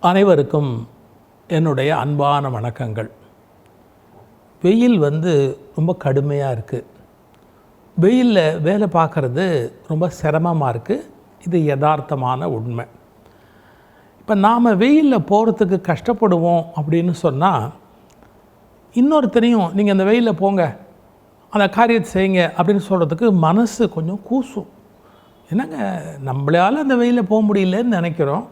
அனைவருக்கும் என்னுடைய அன்பான வணக்கங்கள். வெயில் ரொம்ப கடுமையாக இருக்குது. வெயிலில் வேலை பார்க்குறது ரொம்ப சிரமமாக இருக்குது. இது யதார்த்தமான உண்மை. இப்போ நாம் வெயிலில் போகிறதுக்கு கஷ்டப்படுவோம் அப்படின்னு சொன்னால், இன்னொருத்தரையும் நீங்கள் அந்த வெயிலில் போங்க, அந்த காரியத்தை செய்யுங்க அப்படின்னு சொல்கிறதுக்கு மனசு கொஞ்சம் கூசும். என்னங்க, நம்மளால் அந்த வெயிலில் போக முடியலன்னு நினைக்கிறோம்,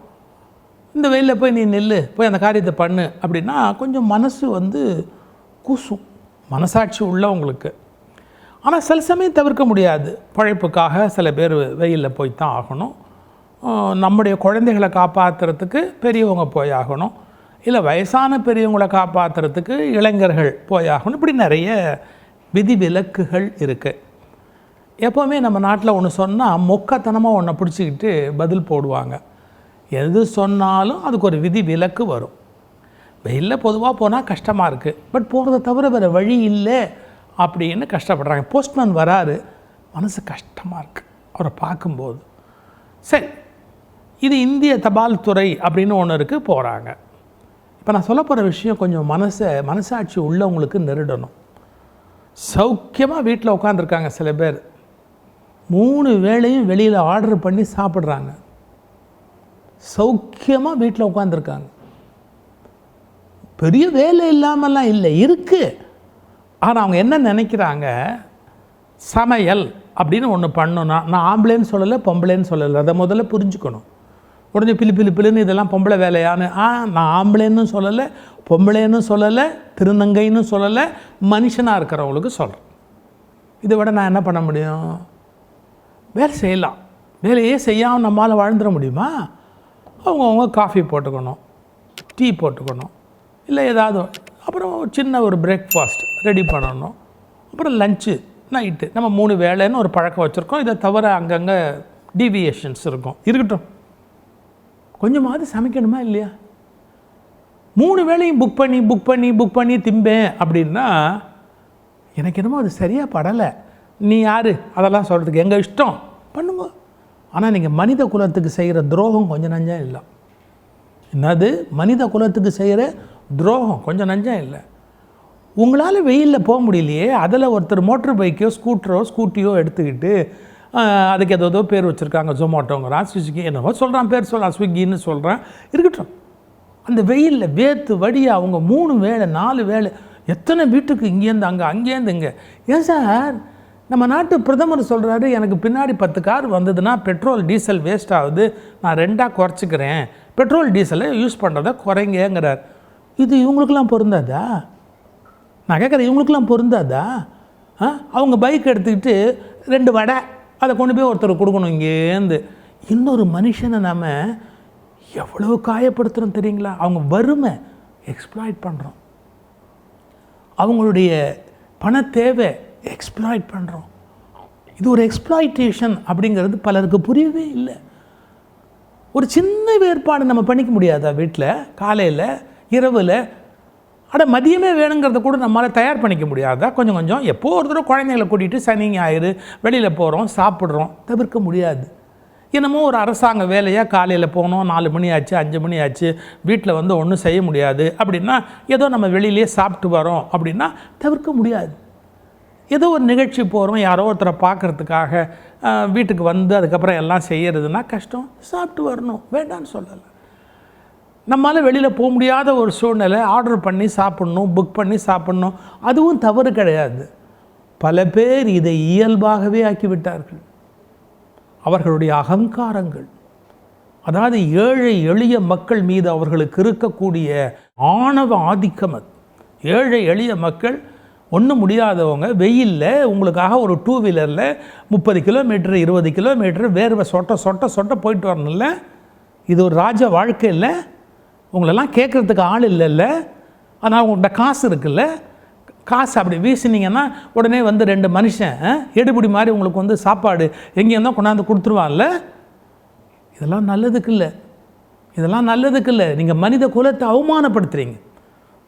இந்த வெயிலில் போய் நீ நில்லு, போய் அந்த காரியத்தை பண்ணு அப்படின்னா கொஞ்சம் மனசு கூசும், மனசாட்சி உள்ளவங்களுக்கு. ஆனால் சில சமயம் தவிர்க்க முடியாது. பழைப்புக்காக சில பேர் வெயிலில் போய் தான் ஆகணும். நம்முடைய குழந்தைகளை காப்பாற்றுறதுக்கு பெரியவங்க போய் ஆகணும், இல்லை வயசான பெரியவங்களை காப்பாற்றுறதுக்கு இளைஞர்கள் போய் ஆகணும். இப்படி நிறைய விதிவிலக்குகள் இருக்குது. எப்போவுமே நம்ம நாட்டில் ஒன்று சொன்னால் மொக்கத்தனமாக ஒன்றை பிடிச்சிக்கிட்டு பதில் போடுவாங்க. எது சொன்னாலும் அதுக்கு ஒரு விதி விலக்கு வரும். வெயிலில் பொதுவாக போனால் கஷ்டமாக இருக்குது, பட் போகிறத தவிர வேறு வழி இல்லை அப்படின்னு கஷ்டப்படுறாங்க. போஸ்ட்மேன் வராரு, மனசு கஷ்டமாக இருக்குது அவரை பார்க்கும்போது. சரி, இது இந்திய தபால் துறை அப்படின்னு ஒன்று இருக்குது, போகிறாங்க. இப்போ நான் சொல்ல போகிற விஷயம் கொஞ்சம் மனசாட்சி உள்ளவங்களுக்கு நெருடணும். சௌக்கியமாக வீட்டில் உட்காந்துருக்காங்க சில பேர், 3 வேளையும் வெளியில் ஆர்டர் பண்ணி சாப்பிட்றாங்க. சௌக்கியமாக வீட்டில் உட்காந்துருக்காங்க. பெரிய வேலை இல்லாமலாம் இல்லை, இருக்குது. ஆனால் அவங்க என்ன நினைக்கிறாங்க, சமையல் அப்படின்னு ஒன்று பண்ணணும்னா, நான் ஆம்பளைன்னு சொல்லலை பொம்பளைன்னு சொல்லலை, அதை முதல்ல புரிஞ்சுக்கணும். உடனே பிள்ளைன்னு இதெல்லாம் பொம்பளை வேலையான்னு, நான் ஆம்பளைன்னு சொல்லலை, பொம்பளைன்னு சொல்லலை, திருநங்கைன்னு சொல்லலை, மனுஷனாக இருக்கிறவங்களுக்கு சொல்கிறேன். இதை விட நான் என்ன பண்ண முடியும்? வேலை செய்யலாம். வேலையே செய்யாமல் நம்மளால் வாழ்ந்துட முடியுமா? அவங்கவுங்க காஃபி போட்டுக்கணும், டீ போட்டுக்கணும், இல்லை ஏதாவது, அப்புறம் சின்ன ஒரு பிரேக்ஃபாஸ்ட் ரெடி பண்ணணும், அப்புறம் லஞ்சு, நைட்டு. நம்ம 3 வேளைன்னு ஒரு பழக்கம் வச்சுருக்கோம். இதை தவிர அங்கங்கே டீவியேஷன்ஸ் இருக்கட்டும். கொஞ்சமாவது சமைக்கணுமா இல்லையா? 3 வேளையும் புக் பண்ணி திம்பேன் அப்படின்னா எனக்கு என்னமோ அது சரியாக படலை. நீ யார் அதெல்லாம் சொல்கிறதுக்கு? எங்கள் இஷ்டம், பண்ணுங்க. ஆனால் நீங்கள் மனித குலத்துக்கு செய்கிற துரோகம் கொஞ்சம் நஞ்சம் இல்லை. என்னது மனித குலத்துக்கு செய்கிற துரோகம் கொஞ்சம் நஞ்சம் இல்லை. உங்களால் வெயிலில் போக முடியலையே, அதில் ஒருத்தர் மோட்டர் பைக்கோ ஸ்கூட்டியோ எடுத்துக்கிட்டு, அதுக்கு ஏதோ பேர் வச்சுருக்காங்க, ஜொமேட்டோங்கிறான், ஸ்விக்கி என்னவோ சொல்கிறான், பேர் சொல்கிறான், ஸ்விக்கின்னு சொல்கிறான், இருக்கட்டும். அந்த வெயிலில் வேர்த்து வடியை அவங்க 3 வேளை 4 வேளை, எத்தனை வீட்டுக்கு இங்கேருந்து அங்கேருந்து இங்கே. ஏன் சார், நம்ம நாட்டு பிரதமர் சொல்கிறாரு, எனக்கு பின்னாடி 10 கார் வந்ததுன்னா பெட்ரோல் டீசல் வேஸ்ட் ஆகுது, நான் 2ஆக குறைச்சிக்கிறேன், பெட்ரோல் டீசலை யூஸ் பண்ணுறத குறைங்கிறார். இது இவங்களுக்கெல்லாம் பொருந்தாதா? நான் கேட்குறேன், இவங்களுக்கெல்லாம் பொருந்தாதா? அவங்க பைக் எடுத்துக்கிட்டு 2 வடை அதை கொண்டு போய் ஒருத்தர் கொடுக்கணும் இங்கேருந்து. இன்னொரு மனுஷனை நம்ம எவ்வளோ காயப்படுத்துகிறோம் தெரியுங்களா? அவங்க வறுமை எக்ஸ்ப்ளாய்ட் பண்ணுறோம், அவங்களுடைய பண தேவை எக்ஸ்ப்ளாய்ட் பண்ணுறோம். இது ஒரு எக்ஸ்ப்ளாய்டேஷன் அப்படிங்கிறது பலருக்கு புரியவே இல்லை. ஒரு சின்ன வேறுபாடு நம்ம பண்ணிக்க முடியாதா? வீட்டில் காலையில் இரவில் மதியமே வேணுங்கிறத கூட நம்மளால் தயார் பண்ணிக்க முடியாதா? கொஞ்சம் எப்போ ஒரு தடவை குழந்தைங்களை கூட்டிகிட்டு சனி ஞாயிறு வெளியில் போகிறோம், சாப்பிட்றோம், தவிர்க்க முடியாது. என்னமோ ஒரு அரசாங்க வேலையாக காலையில் போனோம், 4 மணி ஆச்சு 5 மணி ஆச்சு, வீட்டில் ஒன்றும் செய்ய முடியாது அப்படின்னா, ஏதோ நம்ம வெளியிலே சாப்பிட்டு வரோம் அப்படின்னா தவிர்க்க முடியாது. ஏதோ ஒரு நிகழ்ச்சி போகிறோம், யாரோ ஒருத்தரை பார்க்குறதுக்காக வீட்டுக்கு அதுக்கப்புறம் எல்லாம் செய்கிறதுனா கஷ்டம், சாப்பிட்டு வரணும், வேண்டான்னு சொல்லலை. நம்மளால் வெளியில் போக முடியாத ஒரு சூழ்நிலை, ஆர்டர் பண்ணி சாப்பிட்ணும், புக் பண்ணி சாப்பிட்ணும், அதுவும் தவறு கிடையாது. பல பேர் இதை இயல்பாகவே ஆக்கிவிட்டார்கள். அவர்களுடைய அகங்காரங்கள், அதாவது ஏழை எளிய மக்கள் மீது அவர்களுக்கு இருக்கக்கூடிய ஆணவ ஆதிக்கம். அது ஏழை எளிய மக்கள், ஒன்றும் முடியாதவங்க வெயிலில் உங்களுக்காக ஒரு 2 வீலரில் 30 கிலோமீட்டர் 20 கிலோமீட்டர் வேர்வை சொட்ட போயிட்டு வரணும்ல? இது ஒரு ராஜ வாழ்க்கை இல்லை? உங்களெல்லாம் கேட்குறதுக்கு ஆள் இல்லைல்ல? ஆனால் உங்கள்கிட்ட காசு இருக்குல்ல? காசு அப்படி வீசினீங்கன்னா உடனே 2 மனுஷன் எடுபடி மாதிரி உங்களுக்கு சாப்பாடு எங்கேருந்தோ கொண்டாந்து கொடுத்துருவான்ல? இதெல்லாம் நல்லதுக்கு இல்லை. நீங்கள் மனித குலத்தை அவமானப்படுத்துகிறீங்க,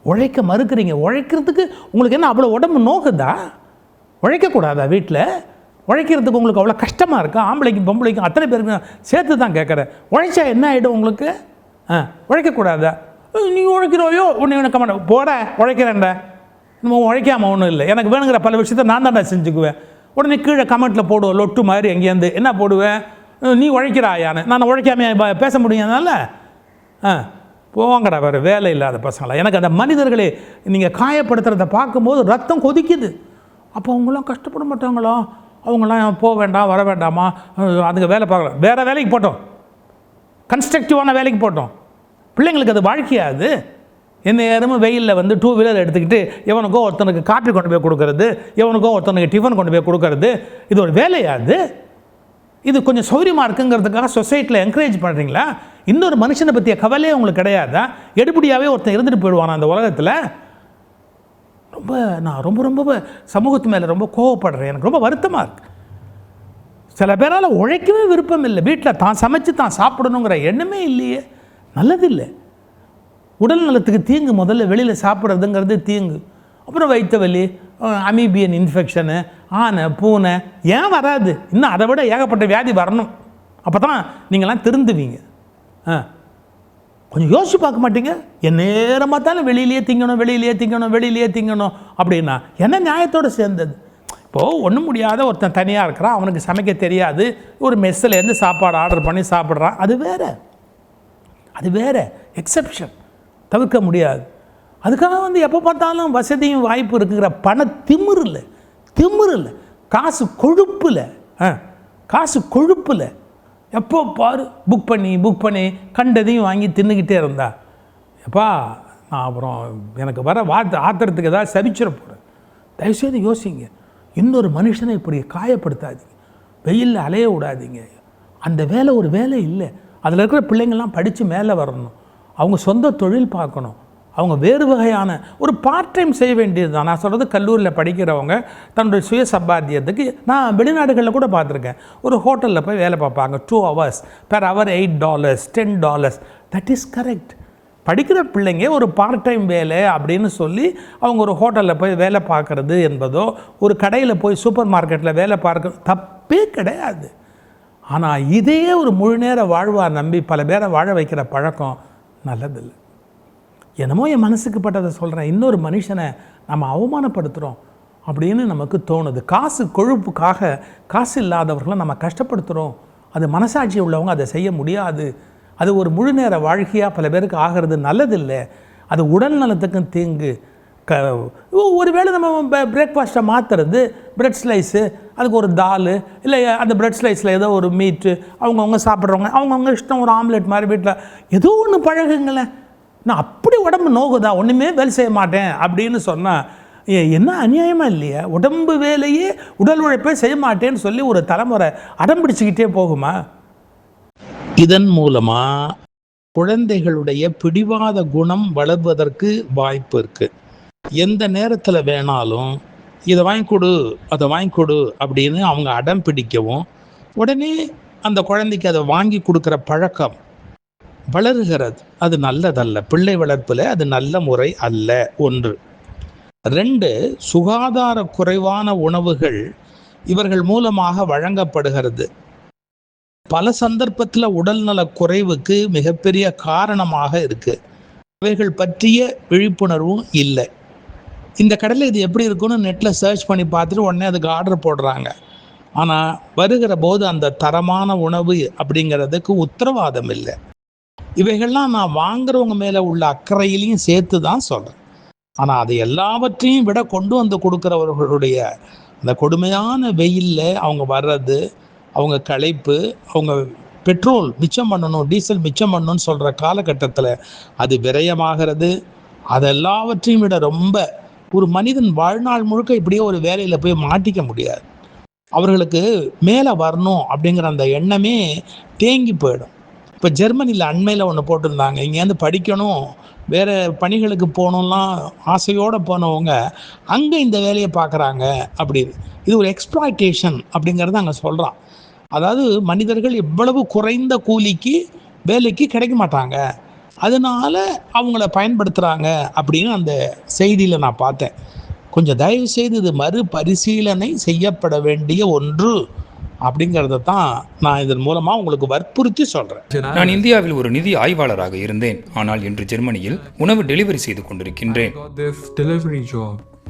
உழைக்க மறுக்கிறீங்க. உழைக்கிறதுக்கு உங்களுக்கு என்ன அவ்வளோ உடம்பு நோக்குதா? உழைக்கக்கூடாதா? வீட்டில் உழைக்கிறதுக்கு உங்களுக்கு அவ்வளோ கஷ்டமாக இருக்கா? ஆம்பளைக்கும் பொம்பளைக்கும் அத்தனை பேருக்கு சேர்த்து தான் கேட்குறேன். உழைச்சா என்ன ஆகிடும் உங்களுக்கு? உழைக்கக்கூடாதா? நீ உழைக்கிறோயோ உன்னை எனக்கு கமெண்ட் போட உழைக்கிறேன்டா, நம்ம உழைக்காமல் ஒன்றும் இல்லை, எனக்கு வேணுங்கிற பல விஷயத்த நான் தான்டா செஞ்சுக்குவேன். உடனே கீழே கமெண்ட்டில் போடுவேன் லொட்டு மாதிரி எங்கேருந்து என்ன போடுவேன், நீ உழைக்கிறாயான்னு. நான் உழைக்காம பேச முடியும்னால போங்கடா வேறு வேலை இல்லாத பசங்களா. எனக்கு அந்த மனிதர்களை நீங்கள் காயப்படுத்துறத பார்க்கும்போது ரத்தம் கொதிக்குது. அப்போ அவங்களாம் கஷ்டப்பட மாட்டாங்களா? அவங்களாம் போக வேண்டாம் வர வேண்டாமா, அதுக்கு வேலை பார்க்கலாம், வேறு வேலைக்கு போட்டோம், கன்ஸ்ட்ரக்டிவான வேலைக்கு போட்டோம். பிள்ளைங்களுக்கு அது வாழ்க்கையாது. என்ன நேரமும் வெயிலில் வந்து 2 வீலர் எடுத்துக்கிட்டு எவனுக்கோ ஒருத்தனுக்கு காப்பி கொண்டு போய் கொடுக்கறது, எவனுக்கோ ஒருத்தனுக்கு டிஃபன் கொண்டு போய் கொடுக்கறது, இது ஒரு வேலையாது? இது கொஞ்சம் சௌரியமாக இருக்குங்கிறதுக்காக சொசைட்டியில் என்கரேஜ் பண்ணுறீங்களா? இன்னொரு மனுஷனை பற்றிய கவலையே உங்களுக்கு கிடையாதா? எடுபடியாகவே ஒருத்தன் இருந்துட்டு போயிடுவான் அந்த உலகத்தில். நான் ரொம்ப ரொம்ப சமூகத்து மேலே ரொம்ப கோவப்படுறேன். எனக்கு ரொம்ப வருத்தமாக இருக்குது. சில பேரால் உழைக்கவே விருப்பம் இல்லை, வீட்டில் தான் சமைச்சு தான் சாப்பிடணுங்கிற எண்ணமே இல்லையே. நல்லதில்லை, உடல் நலத்துக்கு தீங்கு. முதல்ல வெளியில் சாப்பிட்றதுங்கிறது தீங்கு. அப்புறம் வயிற்று வலி, அமீபியன் இன்ஃபெக்ஷனு, ஆனை பூனை ஏன் வராது? இன்னும் அதை விட ஏகப்பட்ட வியாதி வரணும். அப்போ தான் நீங்களாம் திருந்துவீங்க. கொஞ்சம் யோசிச்சு பார்க்க மாட்டீங்க? என் நேரம் பார்த்தாலும் வெளியிலேயே திங்கணும் அப்படின்னா என்ன நியாயத்தோடு சேர்ந்தது? இப்போது ஒன்றும் முடியாத ஒருத்தன் தனியாக இருக்கிறான், அவனுக்கு சமைக்க தெரியாது, ஒரு மெஸ்ஸிலேருந்து சாப்பாடு ஆர்டர் பண்ணி சாப்பிட்றான், அது வேறு எக்ஸெப்ஷன், தவிர்க்க முடியாது. அதுக்காக வந்து எப்போ பார்த்தாலும் வசதியும் வாய்ப்பு இருக்குங்கிற பண திமிரு இல்லை, காசு கொழுப்பில் எப்போ பாரு புக் பண்ணி கண்டதையும் வாங்கி தின்னுக்கிட்டே இருந்தா எப்பா நான் அப்புறம் எனக்கு வர ஆத்திரத்துக்கு ஏதாவது சபிச்சிட போகிறேன். தயவுசெய்து யோசிங்க. இன்னொரு மனுஷனை இப்படி காயப்படுத்தாதீங்க, வெயிலில் அலைய விடாதீங்க. அந்த வேலை ஒரு வேலை இல்லை. அதில் இருக்கிற பிள்ளைங்கள்லாம் படித்து மேலே வரணும், அவங்க சொந்த தொழில் பார்க்கணும், அவங்க வேறு வகையான ஒரு பார்ட் டைம் செய்ய வேண்டியது தான். நான் சொல்கிறது கல்லூரியில் படிக்கிறவங்க தன்னுடைய சுய சம்பாத்தியத்துக்கு, நான் வெளிநாடுகளில் கூட பார்த்துருக்கேன், ஒரு ஹோட்டலில் போய் வேலை பார்ப்பாங்க 2 hours, per hour $8, $10. That is correct. படிக்கிற பிள்ளைங்க ஒரு பார்ட் டைம் வேலை அப்படின்னு சொல்லி அவங்க ஒரு ஹோட்டலில் போய் வேலை பார்க்குறது என்பதோ, ஒரு கடையில் போய் சூப்பர் மார்க்கெட்டில் வேலை பார்க்குறது தப்பே கிடையாது. ஆனால் இதையே ஒரு முழு நேர வாழ்வாக நம்பி பல பேரை வாழ வைக்கிற பழக்கம் நல்லதில்லை. என்னமோ என் மனசுக்கு பட்டதை சொல்கிறேன், இன்னொரு மனுஷனை நம்ம அவமானப்படுத்துகிறோம் அப்படின்னு நமக்கு தோணுது. காசு கொழுப்புக்காக காசு இல்லாதவர்களை நம்ம கஷ்டப்படுத்துகிறோம். அது மனசாட்சி உள்ளவங்க அதை செய்ய முடியாது. அது ஒரு முழு நேர வாழ்க்கையாக பல பேருக்கு ஆகிறது நல்லதில்லை. அது உடல் நலத்துக்கும் தீங்கு. ஒருவேளை நம்ம பிரேக்ஃபாஸ்ட்டை மாற்றுறது, பிரெட் ஸ்லைஸு, அதுக்கு ஒரு தால், இல்லை அந்த பிரெட் ஸ்லைஸில் ஏதோ ஒரு மீட்டு, அவங்கவுங்க சாப்பிட்றவங்க அவங்கவுங்க இஷ்டம், ஒரு ஆம்லெட் மாதிரி வீட்டில் ஏதோ ஒன்று பழகுங்களேன். நான் அப்படி உடம்பு நோகுதா, ஒன்றுமே வேலை செய்ய மாட்டேன் அப்படின்னு சொன்னால் என்ன அநியாயமாக இல்லையா? உடம்பு வேலையே உடல் உழைப்பே செய்ய மாட்டேன்னு சொல்லி ஒரு தலைமுறை அடம் பிடிச்சிக்கிட்டே போகுமா? இதன் மூலமாக குழந்தைகளுடைய பிடிவாத குணம் வளர்வதற்கு வாய்ப்பு இருக்குது. எந்த நேரத்தில் வேணாலும் இதை வாங்கி கொடு அதை வாங்கி கொடு அப்படின்னு அவங்க அடம் பிடிக்கவும், உடனே அந்த குழந்தைக்கு அதை வாங்கி கொடுக்குற பழக்கம் வளருகிறது. அது நல்லதல்ல. பிள்ளை வளர்ப்பில் அது நல்ல முறை அல்ல. 1. 2, சுகாதார குறைவான உணவுகள் இவர்கள் மூலமாக வழங்கப்படுகிறது. பல சந்தர்ப்பத்தில் உடல்நல குறைவுக்கு மிகப்பெரிய காரணமாக இருக்கு. அவைகள் பற்றிய விழிப்புணர்வும் இல்லை. இந்த கடையில் இது எப்படி இருக்குன்னு நெட்டில் சர்ச் பண்ணி பார்த்துட்டு உடனே அதுக்கு ஆர்டர் போடுறாங்க. ஆனால் வருகிற போது அந்த தரமான உணவு அப்படிங்கிறதுக்கு உத்தரவாதம் இல்லை. இவைகள்லாம் நான் வாங்குறவங்க மேலே உள்ள அக்கறையிலையும் சேர்த்து தான் சொல்கிறேன். ஆனால் அதை எல்லாவற்றையும் விட கொண்டு வந்து கொடுக்குறவர்களுடைய அந்த கொடுமையான வெயிலில் அவங்க வர்றது, அவங்க களைப்பு, அவங்க பெட்ரோல் மிச்சம் பண்ணணும், டீசல் மிச்சம் பண்ணணும்னு சொல்கிற காலகட்டத்தில் அது விரயமாகிறது. அதெல்லாவற்றையும் விட ரொம்ப ஒரு மனிதன் வாழ்நாள் முழுக்க இப்படியே ஒரு வேலையில் போய் மாட்டிக்க முடியாது. அவர்களுக்கு மேலே வரணும் அப்படிங்கிற அந்த எண்ணமே தேங்கி போயிடும். இப்போ ஜெர்மனியில் அண்மையில் ஒன்று போட்டிருந்தாங்க, இங்கேருந்து படிக்கணும், வேறு பணிகளுக்கு போகணும்லாம் ஆசையோடு போனவங்க அங்கே இந்த வேலையை பார்க்குறாங்க அப்படின்னு. இது ஒரு எக்ஸ்ப்ளாய்டேஷன் அப்படிங்கிறத அங்கே சொல்கிறான். அதாவது மனிதர்கள் எவ்வளவு குறைந்த கூலிக்கு வேலைக்கு கிடைக்க மாட்டாங்க, அதனால அவங்கள பயன்படுத்துகிறாங்க அப்படின்னு அந்த செய்தியில் நான் பார்த்தேன். கொஞ்சம் தயவு செய்து இது மறுபரிசீலனை செய்யப்பட வேண்டிய ஒன்று அப்படிங்கிறத தான் நான் இதன் மூலமாக உங்களுக்கு வற்புறுத்தி சொல்கிறேன். நான் இந்தியாவில் ஒரு நிதி ஆய்வாளராக இருந்தேன், ஆனால் இன்று ஜெர்மனியில் உணவு டெலிவரி செய்து கொண்டிருக்கின்றேன்.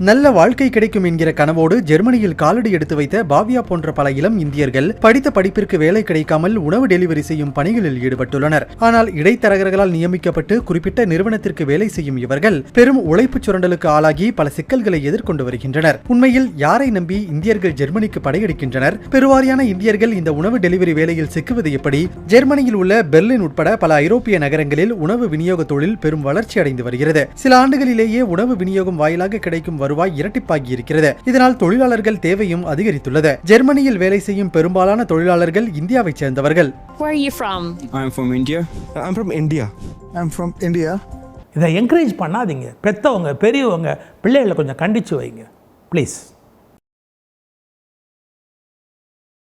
நல்ல வாழ்க்கை கிடைக்கும் என்கிற கனவோடு ஜெர்மனியில் காலடி எடுத்து வைத்த பாவியா போன்ற பல இளம் இந்தியர்கள் படித்த படிப்பிற்கு வேலை கிடைக்காமல் உணவு டெலிவரி செய்யும் பணிகளில் ஈடுபட்டுள்ளனர். ஆனால் இடைத்தரகர்களால் நியமிக்கப்பட்டு குறிப்பிட்ட நிறுவனத்திற்கு வேலை செய்யும் இவர்கள் பெரும் உழைப்பு சுரண்டலுக்கு ஆளாகி பல சிக்கல்களை எதிர்கொண்டு வருகின்றனர். உண்மையில் யாரை நம்பி இந்தியர்கள் ஜெர்மனிக்கு படையெடுக்கின்றனர்? பெருவாரியான இந்தியர்கள் இந்த உணவு டெலிவரி வேலையில் சிக்குவது எப்படி? ஜெர்மனியில் உள்ள பெர்லின் உட்பட பல ஐரோப்பிய நகரங்களில் உணவு விநியோக தொழில் பெரும் வளர்ச்சி அடைந்து வருகிறது. சில ஆண்டுகளிலேயே உணவு விநியோகம் வாயிலாக கிடைக்கும் வருவாய் இரட்டிப்பாகி இருக்கிறது. இதனால் தொழிலாளர்கள் தேவையும் அதிகரித்துள்ளது. ஜெர்மனியில் வேலை செய்யும் பெரும்பாலான தொழிலாளர்கள் இந்தியாவைச் சேர்ந்தவர்கள். Where are you from? I'm from India. I'm from India. I'm from India. இதை என்கரேஜ் பண்ணாதீங்க. பெற்றவங்க பெரியவங்க பிள்ளைகளை கொஞ்சம் கண்டித்து வைங்க ப்ளீஸ்.